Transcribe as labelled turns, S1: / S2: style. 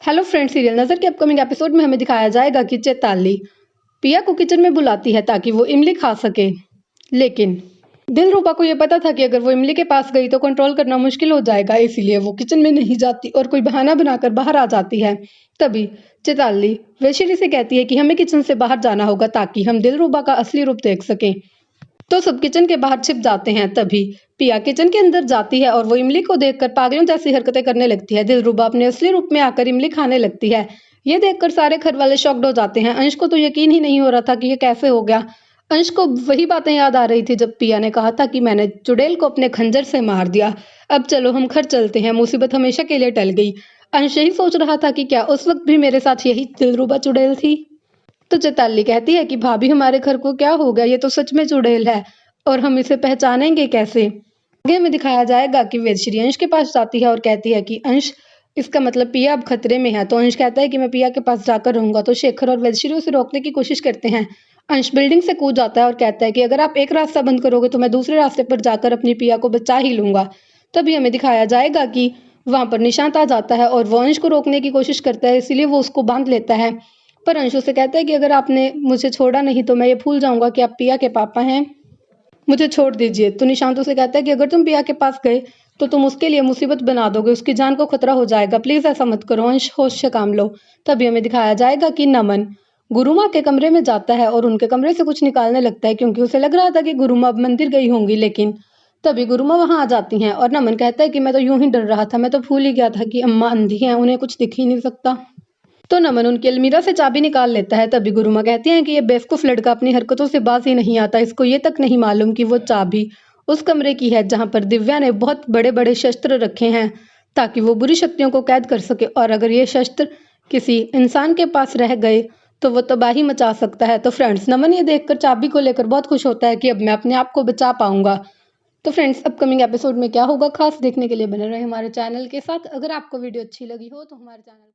S1: Hello friend, serial नज़र के upcoming episode में हमें दिखाया जाएगा कि चैताली पिया को किचन में बुलाती है ताकि वो इमली खा सके। लेकिन दिलरूपा को ये पता था कि अगर वो इमली के पास गई तो कंट्रोल करना मुश्किल हो जाएगा, इसीलिए वो किचन में नहीं जाती और कोई बहाना बनाकर बाहर आ जाती है। तभी चैताली वैशिरी से कहती है कि हमें किचन से बाहर जाना होगा ताकि हम दिलरूपा का असली रूप देख सकें। तो सब किचन के बाहर छिप जाते हैं। तभी पिया किचन के अंदर जाती है और वो इमली को देखकर पागलों जैसी हरकतें करने लगती है। दिलरुबा अपने असली रूप में आकर इमली खाने लगती है। ये देखकर सारे घर वाले शॉक्ड हो जाते हैं। अंश को तो यकीन ही नहीं हो रहा था कि ये कैसे हो गया। अंश को वही बातें याद आ रही थी जब पिया ने कहा था कि मैंने चुड़ैल को अपने खंजर से मार दिया। अब चलो हम घर चलते हैं, मुसीबत हमेशा के लिए टल गई। अंश यही सोच रहा था कि क्या उस वक्त भी मेरे साथ यही दिलरुबा चुड़ैल थी। तो चैताली कहती है कि भाभी हमारे घर को क्या हो गया, ये तो सच में चुड़ैल है और हम इसे पहचानेंगे कैसे। आगे हमें दिखाया जाएगा कि वेदश्री अंश के पास जाती है और कहती है कि अंश, इसका मतलब पिया अब खतरे में है। तो अंश कहता है कि मैं पिया के पास जाकर रहूंगा। तो शेखर और वेदश्री उसे रोकने की कोशिश करते हैं। अंश बिल्डिंग से कूद जाता है और कहता है कि अगर आप एक रास्ता बंद करोगे तो मैं दूसरे रास्ते पर जाकर अपनी पिया को बचा ही लूंगा। तभी हमें दिखाया जाएगा कि वहां पर निशांत आ जाता है और वो अंश को रोकने की कोशिश करता है, इसीलिए वो उसको बांध लेता है। पर अंशु से कहता है कि अगर आपने मुझे छोड़ा नहीं तो मैं ये भूल जाऊंगा कि आप पिया के पापा हैं, मुझे छोड़ दीजिए। तो निशांत उसे कहता है कि अगर तुम पिया के पास गए तो तुम उसके लिए मुसीबत बना दोगे, उसकी जान को खतरा हो जाएगा, प्लीज ऐसा मत करो अंश, होश से काम लो। तभी हमें दिखाया जाएगा कि नमन गुरुमा के कमरे में जाता है और उनके कमरे से कुछ निकालने लगता है क्योंकि उसे लग रहा था कि गुरुमा अब मंदिर गई होंगी। लेकिन तभी गुरुमा वहां आ जाती हैं और नमन कहता है कि मैं तो यूं ही डर रहा था, मैं तो भूल ही गया था कि अम्मा अंधी हैं, उन्हें कुछ दिख ही नहीं सकता। तो नमन उनकी अलमीरा से चाबी निकाल लेता है। तभी गुरुमा कहती हैं कि ये बेवकूफ लड़का अपनी हरकतों से बाज ही नहीं आता, इसको ये तक नहीं मालूम कि वो चाबी उस कमरे की है जहां पर दिव्या ने बहुत बड़े बड़े शस्त्र रखे हैं ताकि वो बुरी शक्तियों को कैद कर सके, और अगर ये शस्त्र किसी इंसान के पास रह गए तो वो तबाही मचा सकता है। तो फ्रेंड्स, नमन ये देखकर चाबी को लेकर बहुत खुश होता है कि अब मैं अपने आप को बचा पाऊंगा। तो फ्रेंड्स, अपकमिंग एपिसोड में क्या होगा खास देखने के लिए बने रहे हमारे चैनल के साथ। अगर आपको वीडियो अच्छी लगी हो तो हमारे चैनल को